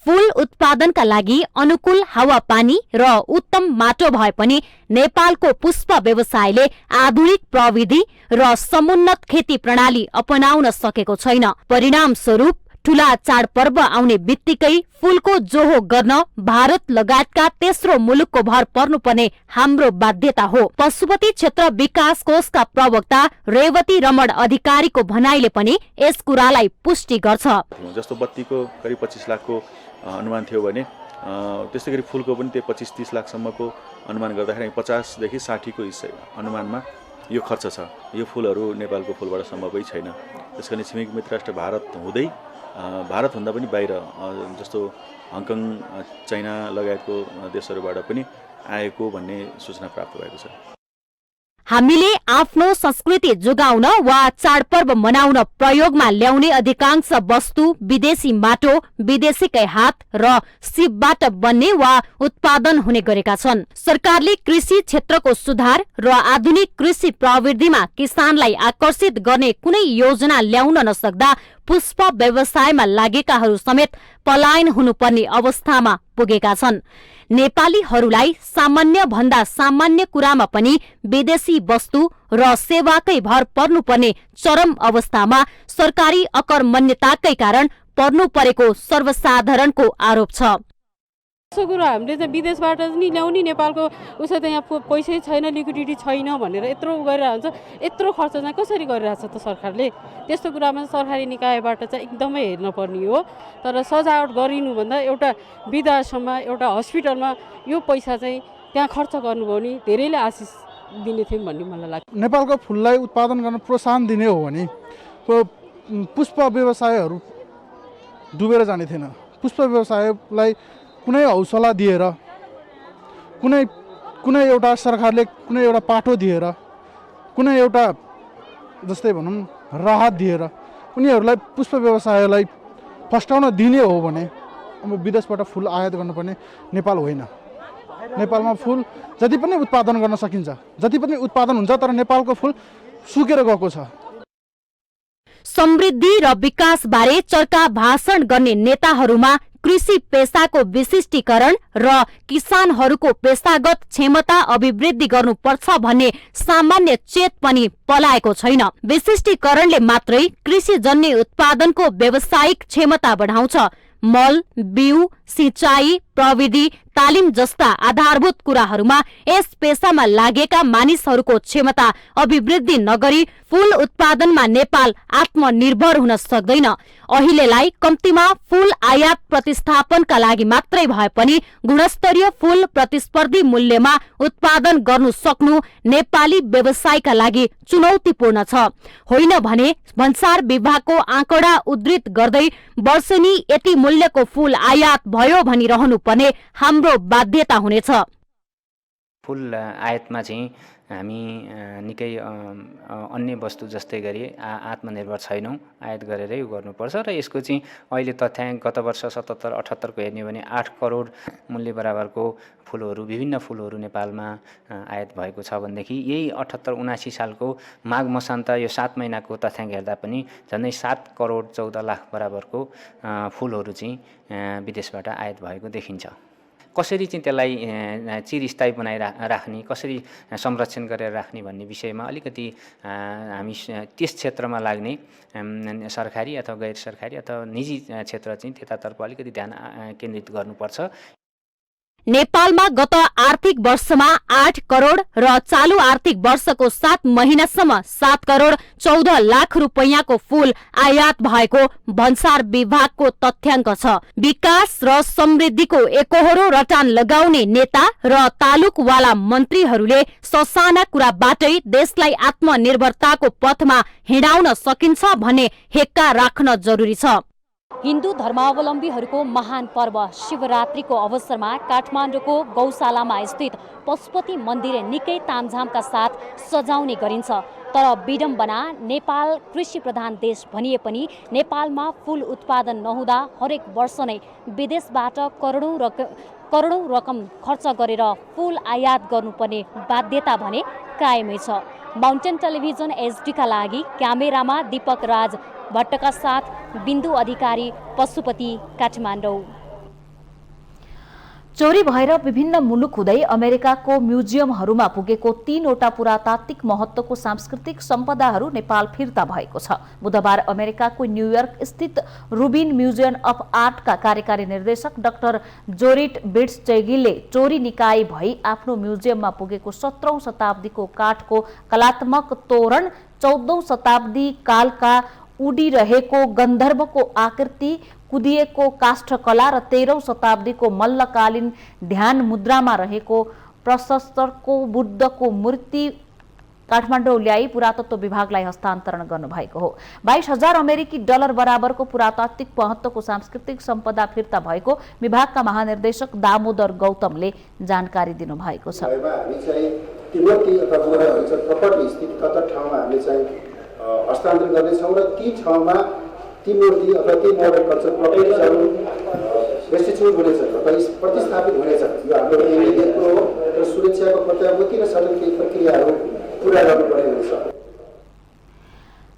फूल उत्पादनका लागि अनुकूल हावापानी र उत्तम माटो भए पनि नेपालको पुष्प व्यवसायले आधुनिक प्रविधि र समुन्नत खेती प्रणाली अपनाउन सकेको छैन। परिणाम स्वरूप ठूला चाडपर्व आउने बित्तिकै फूलको जोहो गर्न भारत लगायतका तेस्रो मुलुकको भर पर्नुपर्ने हाम्रो बाध्यता हो। पशुपति क्षेत्र विकास कोषका प्रवक्ता रेवती रमण अधिकारीको भनाइले पनि यस कुरालाई पुष्टि गर्छ। जस्तो बत्तीको करिब 25 लाखको अनुमान थियो भने त्यस्तै गरी फूलको पनि त्यो 25-30 लाखसम्मको अनुमान गर्दाखेरि 50 देखि 60 को अनुमानमा यो खर्च छ। यो फूलहरू नेपालको फूलबाट सम्भवै छैन। त्यसकारण छिमेकी मित्र राष्ट्र भारत हुँदै भारतभन्दा पनि बाहिर जस्तो हङकङ चाइना लगायतको देशहरूबाट पनि आएको भन्ने सूचना प्राप्त भएको छ। हामीले आफ्नो संस्कृति जोगाउन वा चाडपर्व मनाउन प्रयोगमा ल्याउने अधिकांश वस्तु विदेशी माटो, विदेशीकै हात र सिपबाट बन्ने वा उत्पादन हुने गरेका छन्। सरकारले कृषि क्षेत्रको सुधार र आधुनिक कृषि प्रविधिमा किसानलाई आकर्षित गर्ने कुनै योजना ल्याउन नसक्दा पुष्प व्यवसायमा लागेकाहरू समेत पलायन हुनुपर्ने अवस्थामा पुगेका छन्। नेपालीहरूलाई सामान्य भन्दा सामान्य कुरामा पनि विदेशी वस्तु र सेवाकै भर पर्नुपर्ने चरम अवस्थामा सरकारी अकर्मण्यताकै कारण पर्नु परेको सर्वसाधारणको आरोप छ। यसो कुरा हामीले चाहिँ विदेशबाट नि ल्याउने नेपालको उसो त यहाँ पैसै छैन, लिक्विडिटी छैन भनेर यत्रो गरिरहेको हुन्छ। यत्रो खर्च चाहिँ कसरी गरिरहेछ त सरकारले? त्यस्तो कुरामा सरकारी निकायबाट चाहिँ एकदमै हेर्न पर्ने हो। तर सजावट गरिनुभन्दा एउटा वृद्धाश्रममा एउटा हस्पिटलमा यो पैसा चाहिँ त्यहाँ खर्च गर्नुभयो भने धेरैले आशिष दिने थियौँ भन्ने मलाई लाग्छ। नेपालको फुललाई उत्पादन गर्न प्रोत्साहन दिने हो भने पुष्प व्यवसायहरू डुबेर जाने थिएन। पुष्प व्यवसायलाई कुनै हौसला दिएर कुनै एउटा सरकारले कुनै एउटा पाटो दिएर कुनै एउटा जस्तै भनौँ राहत दिएर उनीहरूलाई पुष्प व्यवसायलाई फस्टाउन दिने हो भने अब विदेशबाट फुल आयात गर्नुपर्ने नेपाल होइन। नेपालमा फुल जति पनि उत्पादन गर्न सकिन्छ, जति पनि उत्पादन हुन्छ, तर नेपालको फुल सुकेर गएको छ। समृद्धि र विकास बारे चर्का भाषण गर्ने नेताहरूमा कृषि पेसाको विशिष्टीकरण र किसानहरूको पेसागत क्षमता अभिवृद्धि गर्नुपर्छ भन्ने सामान्य चेत पनि पलाएको छैन। विशिष्टीकरणले मात्रै कृषिजन्य उत्पादनको व्यावसायिक क्षमता बढाउँछ। मल, बिउ, सिंचाई, प्रविधि, तालिम जस्ता आधारभूत कुराहरूमा यस पेसामा लागेका मानिसहरूको क्षमता अभिवृद्धि नगरी फूल उत्पादनमा नेपाल आत्मनिर्भर हुन सक्दैन। अहिलेलाई कम्तीमा फूल आयात प्रतिस्थापनका लागि मात्रै भए पनि गुणस्तरीय फूल प्रतिस्पर्धी मूल्यमा उत्पादन गर्नु सक्नु नेपाली व्यवसायका लागि चुनौतीपूर्ण छ। होइन भने भन्सार विभागको आँकडा उद्धृत गर्दै वर्षेनी यति मूल्यको फूल आयात भयो भनिरहनु पर्ने हाम्रो बाध्यता हुनेछ। फूल आयातमा चाहिँ हामी निकै अन्य वस्तु जस्तै गरी आत्मनिर्भर छैनौँ, आयात गरेरै गर्नुपर्छ र यसको चाहिँ अहिले तथ्याङ्क गत वर्ष 77-78 को हेर्ने भने 8 करोड मूल्य बराबरको फुलहरू, विभिन्न फुलहरू नेपालमा आयात भएको छ भनेदेखि यही 78-79 सालको माघ मसान्त यो 7 महिनाको तथ्याङ्क हेर्दा पनि झन्डै 7 करोड 14 लाख बराबरको फुलहरू चाहिँ विदेशबाट आयात भएको देखिन्छ। कसरी चाहिँ त्यसलाई चिरस्थायी बनाइ राख्ने, कसरी संरक्षण गरेर राख्ने भन्ने विषयमा अलिकति हामी त्यस क्षेत्रमा लाग्ने सरकारी अथवा गैर सरकारी अथवा निजी क्षेत्र चाहिँ त्यतातर्फ अलिकति ध्यान केन्द्रित गर्नुपर्छ। नेपालमा गत आर्थिक वर्षमा 8 करोड र चालू आर्थिक वर्षको 7 महिनासम्म 7 करोड 14 लाख रुपैयाँको फूल आयात भएको भन्सार विभागको तथ्याङ्क छ। विकास र समृद्धिको एकोहोरो रटान लगाउने नेता र तालुकवाला मन्त्रीहरूले ससाना कुराबाटै देशलाई आत्मनिर्भरताको पथमा हिँडाउन सकिन्छ भन्ने हेक्का राख्न जरुरी छ। हिन्दू धर्मावलम्बीहरूको महान पर्व शिवरात्रिको अवसरमा काठमाडौँको गौशालामा स्थित पशुपति मन्दिर निकै तामझामका साथ सजाउने गरिन्छ। तर विडम्बना नेपाल कृषि प्रधान देश भनिए पनि नेपालमा फूल उत्पादन नहुँदा हरेक वर्ष नै विदेशबाट करोडौं रकम खर्च गरेर फूल आयात गर्नुपर्ने बाध्यता भने कायमै छ। माउन्टेन टेलिभिजन HD का लागि क्यामेरामा दीपक राज भट्टका साथ बिन्दु अधिकारी, पशुपति, काठमाडौँ। चोरी भएर विभिन्न मुलुक हुँदै अमेरिकाको म्युजियमहरूमा पुगेको 3वटा पुरातात्विक महत्त्वको सांस्कृतिक सम्पदाहरू नेपाल फिर्ता भएको छ। बुधबार अमेरिकाको न्युयोर्क स्थित रुबिन म्युजियम अफ आर्टका कार्यकारी निर्देशक डाक्टर जोरिट बिट्सचेगिलले चोरी निकाय भई आफ्नो म्युजियममा पुगेको 17औं शताब्दीको काठको कलात्मक तोरण, 14औं शताब्दी कालका उडिरहेको गन्धर्वको आकृति, कुदिएको काष्ठकला र 13औं शताब्दीको मल्लकालीन ध्यान मुद्रामा रहेको प्रशस्तरको बुद्धको मूर्ति काठमाडौँ ल्याई पुरातत्व विभागलाई हस्तान्तरण गर्नुभएको हो। 22,000 अमेरिकी डलर बराबरको पुरातात्विक महत्त्वको सांस्कृतिक सम्पदा फिर्ता भएको विभागका महानिर्देशक दामोदर गौतमले जानकारी दिनुभएको छ। हस्तान्तरण गर्नेछौँ र ती ठाउँमा ती मूर्ति अथवा ती मोडर्न कल्चर प्रपर्टिजहरू रेस्टिट्युट हुनेछ अथवा प्रतिस्थापित हुनेछ। यो हाम्रो एमएलएको हो र सुरक्षाको प्रत्याभूति र सबै केही प्रक्रियाहरू पुरा गर्नुपर्ने हुन्छ।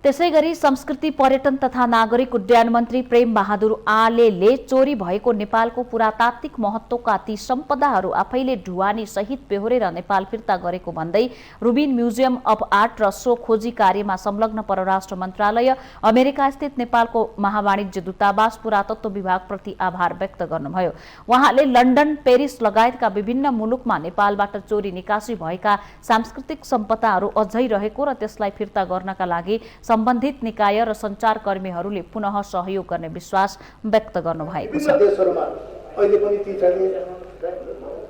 त्यसैगरी संस्कृति, पर्यटन तथा नागरिक उड्डयन मन्त्री प्रेम बहादुर आलेले चोरी भएको नेपालको पुरातात्विक महत्त्वका ती सम्पदाहरू आफैले ढुवानी सहित बेहोरेर नेपाल फिर्ता गरेको भन्दै रुबिन म्युजियम अफ आर्ट र सो खोजी कार्यमा संलग्न परराष्ट्र मन्त्रालय, अमेरिका स्थित नेपालको महावाणिज्य दूतावास, पुरातत्व विभागप्रति आभार व्यक्त गर्नुभयो। उहाँले लन्डन, पेरिस लगायतका विभिन्न मुलुकमा नेपालबाट चोरी निकासी भएका सांस्कृतिक सम्पदाहरू अझै रहेको र त्यसलाई फिर्ता गर्नका लागि सम्बन्धित निकाय र सञ्चारकर्मीहरूले पुनः सहयोग गर्ने विश्वास व्यक्त गर्नुभएको छ। देशहरूमा अहिले पनि ती चाहिँ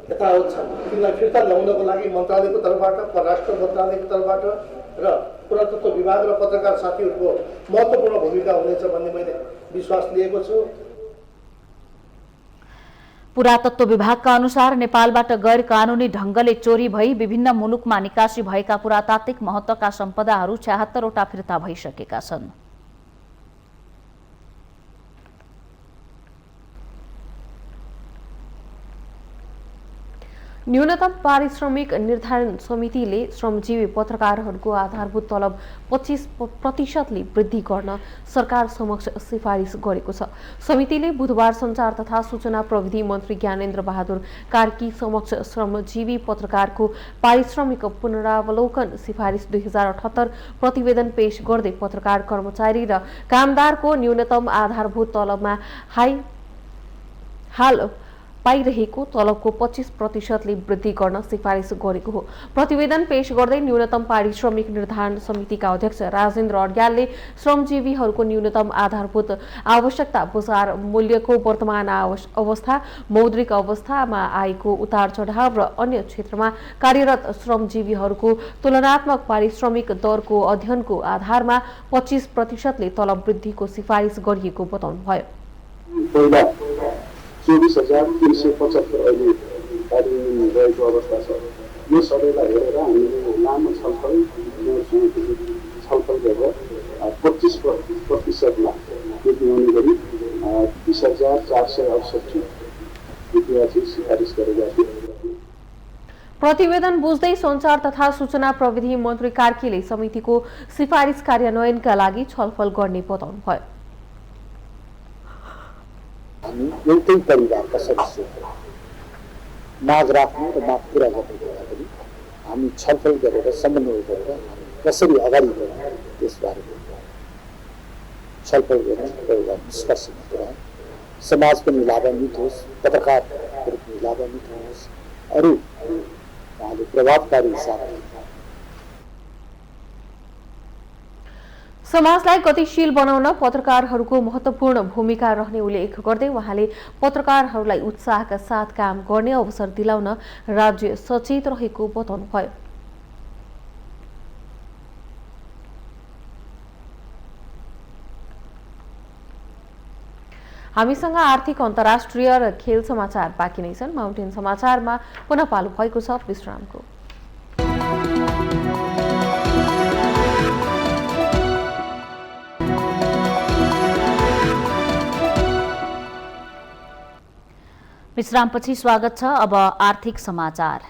यथावत छन्। तिनलाई फिर्ता ल्याउनको लागि मन्त्रालयको तर्फबाट, परराष्ट्र मन्त्रालयको तर्फबाट र पुरातत्व विभाग र पत्रकार साथीहरूको महत्त्वपूर्ण भूमिका हुनेछ भन्ने मैले विश्वास लिएको छु। पुरातत्व विभागका अनुसार नेपालबाट गैर कानूनी ढंगले चोरी भई विभिन्न मुलुकमा निकासी भएका पुरातात्विक महत्त्वका सम्पदाहरू 76 वटा फिर्ता भइसकेका छन्। न्यूनतम पारिश्रमिक निर्धारण समितिले श्रमजीवी पत्रकारहरूको आधारभूत तलब 25% वृद्धि गर्न सरकार समक्ष सिफारिस गरेको छ। समितिले बुधबार सञ्चार तथा सूचना प्रविधि मन्त्री ज्ञानेन्द्र बहादुर कार्की समक्ष श्रमजीवी पत्रकारको पारिश्रमिक पुनरावलोकन सिफारिस 2078 प्रतिवेदन पेश गर्दै पत्रकार कर्मचारी र कामदारको न्यूनतम आधारभूत तलबमा हाल पाइरहेको तलबको 25%ले वृद्धि गर्न सिफारिस गरेको हो। प्रतिवेदन पेश गर्दै न्यूनतम पारिश्रमिक निर्धारण समितिका अध्यक्ष राजेन्द्र अड्यालले श्रमजीवीहरूको न्यूनतम आधारभूत आवश्यकता, बजार मूल्यको वर्तमान अवस्था, मौद्रिक अवस्थामा आएको उतार चढाव र अन्य क्षेत्रमा कार्यरत श्रमजीवीहरूको तुलनात्मक पारिश्रमिक दरको अध्ययनको आधारमा 25%ले तलब वृद्धिको सिफारिस गरिएको बताउनुभयो। 24,375 अहिले कार्यान्वयन रहेको अवस्था छ। यो सबैलाई हेरेर हामीले लामो छलफल गरेर 25%मा वृद्धि हुने गरी 30,468 रुपियाँ चाहिँ सिफारिस गरेका छौँ। प्रतिवेदन बुझ्दै सञ्चार तथा सूचना प्रविधि मन्त्री कार्कीले समितिको सिफारिस कार्यान्वयनका लागि छलफल गर्ने बताउनुभयो। हामी एउटै परिवारका सदस्य माग राख्नु र माग पुरा गर्ने कुरा पनि हामी छलफल गरेर समन्वय गरेर कसरी अगाडि बढ्ने त्यसबारे छलफल गर्ने एउटा निष्कर्षमा पुऱ्यायौँ। समाज पनि लाभान्वित होस्, पत्रकारहरू पनि लाभान्वित होस्, अरू उहाँले प्रभावकारी हिसाबले समाजलाई गतिशील बनाउन पत्रकारहरूको महत्त्वपूर्ण भूमिका रहने उल्लेख गर्दै उहाँले पत्रकारहरूलाई उत्साहका साथ काम गर्ने अवसर दिलाउन राज्य सचेत रहेको बताउनुभयो। हामीसँग आर्थिक, अन्तर्राष्ट्रिय र खेल समाचार बाँकी नै छन्। माउन्टेन समाचारमा पुनः पालो भएको छ विश्रामको। विश्रामपछि स्वागत छ। अब आर्थिक समाचार।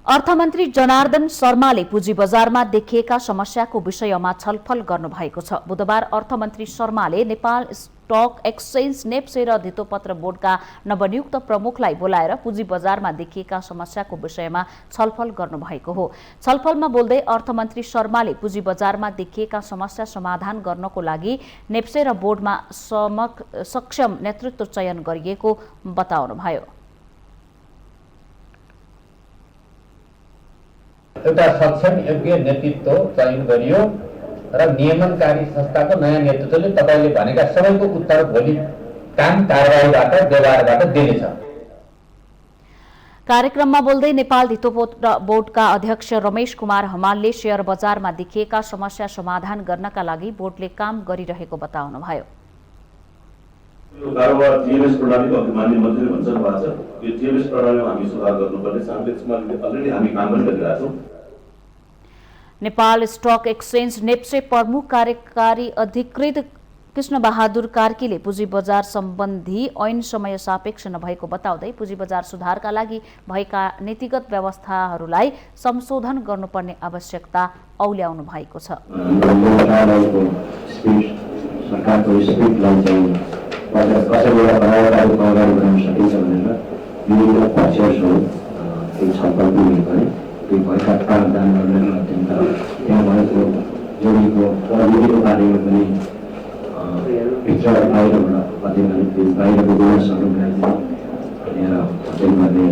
अर्थमन्त्री जनार्दन शर्माले पुँजी बजारमा देखिएका समस्याको विषयमा छलफल गर्नुभएको छ। बुधबार अर्थमन्त्री शर्माले नेपाल स्टक एक्सचेन्ज नेप्से र धितोपत्र बोर्डका नवनियुक्त प्रमुखलाई बोलाएर पुँजी बजारमा देखिएका समस्याको विषयमा छलफल गर्नुभएको हो। छलफलमा बोल्दै अर्थमन्त्री शर्माले पुँजी बजारमा देखिएका समस्या समाधान गर्नको लागि नेप्से र बोर्डमा सक्षम नेतृत्व चयन गरिएको बताउनुभयो। एउटा सक्षम योग्य नेतृत्व चयन गरियो र नियमनकारी संस्थाको नयाँ नेतृत्वले तपाईले भनेका सबैको उत्तर भोलि काम कारबाहीबाट व्यवहारबाट दिनेछ। कार्यक्रममा बोल्दै नेपाल धितोपत्र बोर्डका अध्यक्ष रमेश कुमार हमालले शेयर बजारमा देखिएका समस्या समाधान गर्नका लागि बोर्डले काम गरिरहेको बताउनुभयो। यो कारोबार टिएमएस प्रणालीको अघि मान्य मन्त्रीले भन्छन् भएको छ, यो टिएमएस प्रणालीमा हामी सुधार गर्नुपर्ने छ। त्यसमा अलरेडी हामी काम पनि गरिरहेका छौँ। नेपाल स्टक एक्सचेन्ज नेप्से प्रमुख कार्यकारी अधिकृत कृष्ण बहादुर कार्कीले पुँजी बजार सम्बन्धी ऐन समय सापेक्ष नभएको बताउँदै पुँजी बजार सुधारका लागि भएका नीतिगत व्यवस्थाहरूलाई संशोधन गर्नुपर्ने आवश्यकता औल्याउनु भएको छ। भएका प्रावधानहरूलाई अत्यन्त त्यहाँ भएको जोडिएको प्रविधिको बारेमा पनि भित्र बाहिरबाट अध्ययन बाहिरको गुणस्तरहरूलाई लिएर अध्ययन गर्ने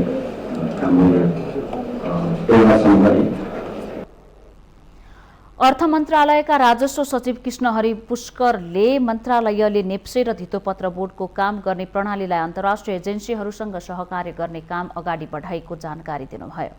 काम गरे। अर्थ मन्त्रालयका राजस्व सचिव कृष्णहरि पुष्करले मन्त्रालयले नेप्से र धितोपत्र बोर्डको काम गर्ने प्रणालीलाई अन्तर्राष्ट्रिय एजेन्सीहरूसँग सहकार्य गर्ने काम अगाडि बढाएको जानकारी दिनुभयो।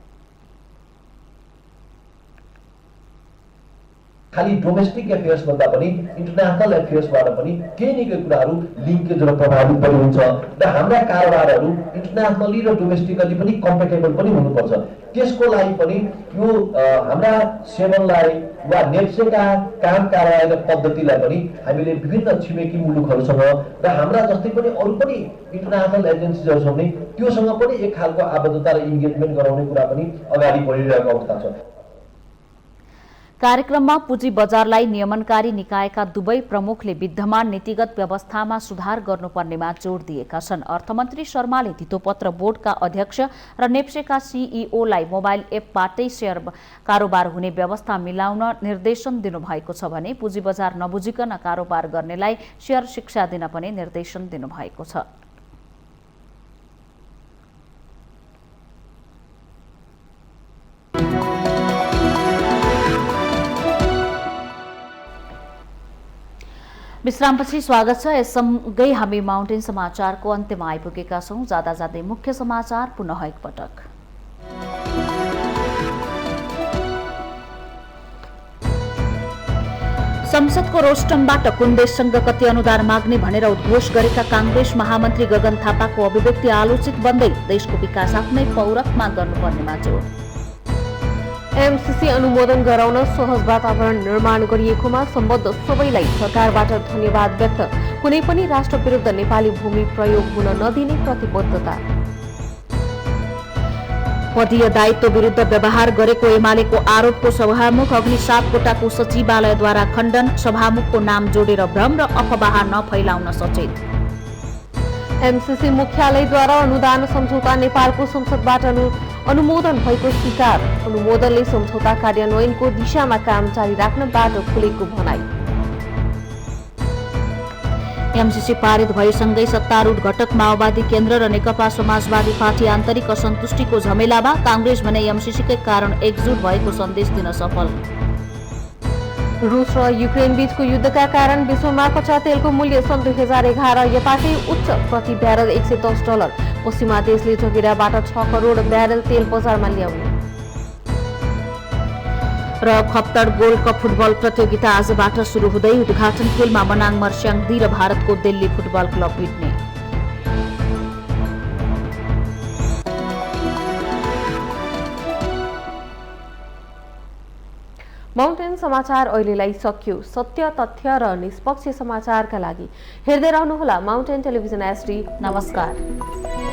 खालि डोमेस्टिक एफेयर्स भन्दा पनि इन्टरनेसनल एफेयर्सबाट पनि केही न केही कुराहरू लिङ्केज र प्रभावित पनि हुन्छ र हाम्रा कारोबारहरू इन्टरनेसनली र डोमेस्टिकली पनि कम्पेटेबल पनि हुनुपर्छ। त्यसको लागि पनि यो हाम्रा सेवनलाई वा नेप्सेका काम कारबाही र पद्धतिलाई पनि हामीले विभिन्न छिमेकी मुलुकहरूसँग र हाम्रा जस्तै पनि अरू पनि इन्टरनेसनल एजेन्सिजहरूसँग पनि त्योसँग पनि एक खालको आबद्धता र इन्गेजमेन्ट गराउने कुरा पनि अगाडि बढिरहेको अवस्था छ। कार्यक्रममा पुँजी बजारलाई नियमनकारी निकायका दुवै प्रमुखले विद्यमान नीतिगत व्यवस्थामा सुधार गर्नुपर्नेमा जोड दिएका छन्। अर्थमन्त्री शर्माले धितोपत्र बोर्डका अध्यक्ष र नेप्सेका सीईओलाई मोबाइल एपबाटै शेयर कारोबार हुने व्यवस्था मिलाउन निर्देशन दिनुभएको छ भने पुँजी बजार नबुझिकन कारोबार गर्नेलाई शेयर शिक्षा दिन पनि निर्देशन दिनुभएको छ। विश्रामपछि स्वागत छ। यससँगै हामी माउन्टेन समाचारको अन्त्यमा आइपुगेका छौं। जाँदा जाँदै मुख्य समाचार पुनः एकपटक। संसदको रोस्टमबाट कुन देशसँग कति अनुदान माग्ने भनेर उद्घोष गरेका कांग्रेस महामन्त्री गगन थापाको अभिव्यक्ति आलोचित बन्दै देशको विकास आफ्नै पौरखमा गर्नुपर्नेमा जोड। एमसीसी अनुमोदन गराउन सहज वातावरण निर्माण गरिएकोमा सम्बद्ध सबैलाई सरकारबाट धन्यवाद व्यक्त। कुनै पनि राष्ट्र विरुद्ध नेपाली भूमि प्रयोग हुन नदिने प्रतिबद्धता। पदीय दायित्व विरुद्ध व्यवहार गरेको एमालेको आरोपको सभामुख अग्नि सापकोटाको सचिवालयद्वारा खण्डन। सभामुखको नाम जोडेर भ्रम र अफवाह नफैलाउन सचेत। एमसीसी मुख्यालयद्वारा अनुदान सम्झौता नेपालको संसदबाट अनुमोदन भएको स्वीकार। अनुमोदनले सम्झौता कार्यान्वयनको दिशामा काम जारी राख्न बाटो खुलेको भनाई। एमसीसी पारित भएसँगै सत्तारूढ घटक माओवादी केन्द्र र नेकपा समाजवादी पार्टी आन्तरिक असन्तुष्टिको झमेलामा। कांग्रेस भने एमसीसीकै कारण एकजुट भएको सन्देश दिन सफल। रूस र युक्रेन बीचको युद्धका कारण विश्वमा कच्चा तेलको मूल्य सन् 2011 यताकै उच्च, प्रति ब्यारल $110। पश्चिमा देशले जगिराबाट 6 करोड ब्यारल तेल बजारमा ल्याउने। र खप्तड गोल्ड कप फुटबल प्रतियोगिता आजबाट सुरु हुँदै उद्घाटन खेलमा मनाङ मर्स्याङदी र भारतको दिल्ली फुटबल क्लब भिड्ने। माउन्टेन समाचार अहिलेलाई सकियो। सत्य, तथ्य र निष्पक्ष समाचारका लागि हेर्दै रहनुहोला माउन्टेन टेलिभिजन HD। नमस्कार।